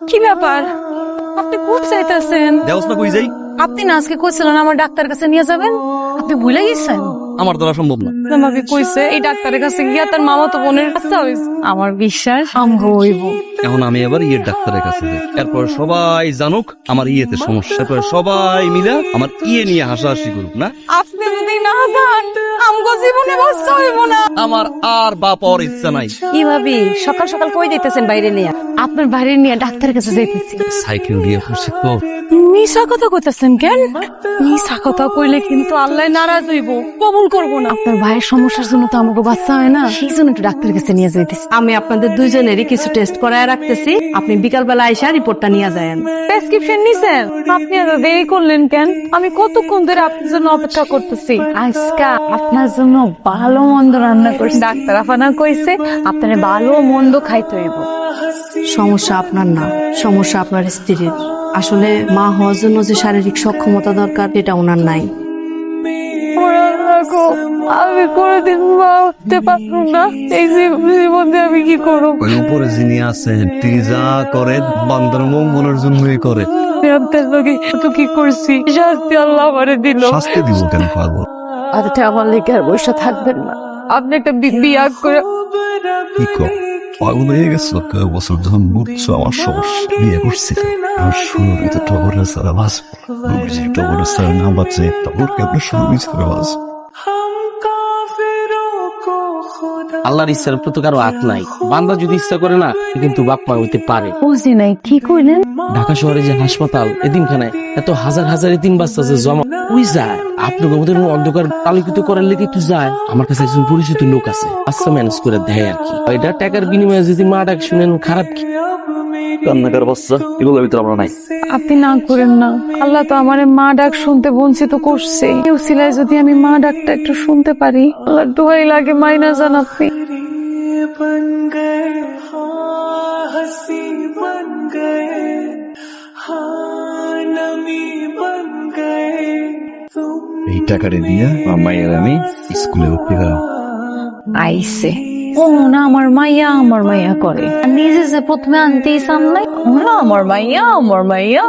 কি ব্যাপার? আপনি কোথায় যাইতেছেন? দেওস না কই যাই? আপনি না আজকে কইছিলেন আমার ডাক্তারের কাছে নিয়ে যাবেন, আপনি ভুলে গেছেন? আমার দ্বারা সম্ভব না। আমাকে কইছে এই ডাক্তারের কাছে গিয়া তার মামা তো বোনের কাছে হইছে। আমার বিশ্বাস আমগো হইব। এখন আমি এবার ইয়ের ডাক্তারের কাছে যাই, এরপর সবাই জানুক আমার ইয়েতে সমস্যা, এরপর সবাই মিলে আমার ইয়ে নিয়ে হাসাহাসি করুক না। আপনি যদি না যান আমগো জীবনে বাঁচতে হইব না। আমার আর বাপ হওয়ার ইচ্ছা নাই। কি ভাবি সকাল সকাল কই যাইতেছেন বাইরে নিয়ে? আপনার বাইরে নিয়ে ডাক্তারের কাছে যাইতেছি। সাইকেল দিয়ে খুশি তো। মিশা কথা কইতাছেন কেন? মিশা কথা কইলে কিন্তু আল্লাহ নারাজ হইব, কবুল করব না। আপনার ভাইয়ের সমস্যার জন্য তো আমাকে বাচ্চা হয় না, সেই জন্য একটু ডাক্তারের কাছে নিয়ে যাইতেছি। আমি আপনাদের দুইজনেরই কিছু টেস্ট করায় রাখতেছি, আপনি বিকালবেলা আইসা রিপোর্টটা নিয়ে যায়েন। প্রেসক্রিপশন নিছেন? আপনি এত দেরি করলেন কেন? আমি কতক্ষণ ধরে আপনার জন্য অপেক্ষা করতেছি। আজকা আপনার জন্য ভালো মন্দ রান্না করছি। ডাক্তার আফানা কইছে আপনারে ভালো মন্দ খাইতে হইব। সমস্যা আপনার না, সমস্যা আপনার স্ত্রীর। আসলে মা হওয়ার জন্য যে শারীরিক সক্ষমতা দরকার এটা ওনার নাই। আমি কোনোদিন মা হতে পারবো না, এই জীবনে আমি কি করবো? ওই উপরে যিনি আছেন তিনি যা করেন বান্দার মঙ্গলের জন্যই করে। আপনার লোকে তো কি করছি, শাস্তি আল্লাহ আমারে দিল। শাস্তি দিব কেন পারবো? আচ্ছা আমার লেগে আর বসে থাকবেন না, আপনি একটা বিয়া করে। কি কর পাগল হয়ে গেছো? কয়েক বছর যখন বুঝছো আমার সমস্যা, বিয়ে করছিল আমার শুরু তো টগরের সারা বাঁচবো, টগরের সারা না বাঁচে টগর কেমন শুরু সারা বাঁচবো। আল্লাহর ইচ্ছার উপর তো কারো হাত নাই। বান্দা যদি ইচ্ছা করে না কিন্তু বাপ মা হইতে পারে। বুঝি নাই, কি কইলেন? ঢাকা শহরে যে হাসপাতাল এতিমখানায় এত হাজার হাজার এতিম বাচ্চা যে জমা ওই যায়, আপনি ওদের অন্ধকার আলোকিত করার লেগে একটু যায়। আমার কাছে একজন পরিচিত লোক আছে, আচ্ছা ম্যানেজ করে দেয় আর কি। এটা টাকার বিনিময়ে যদি মা ডাক শুনেন খারাপ কি? কান্নাকার বাচ্চা এগুলোর ভিতরে আমরা নাই। আপনি না করেন না, আল্লাহ তো আমার মা ডাক শুনতে বঞ্চিত করছে। কেউ সিলাই যদি আমি মা ডাকটা একটু শুনতে পারি, আল্লাহ দোহাই লাগে মাইনা যান আপনি। এই টাকাটা দিয়ে আমার মায়ের আমি স্কুলে ভর্তি করাম। আইসে ও না আমার মাইয়া করে, নিজে যে প্রথমে আনতেই সামলাই আমার মাইয়া।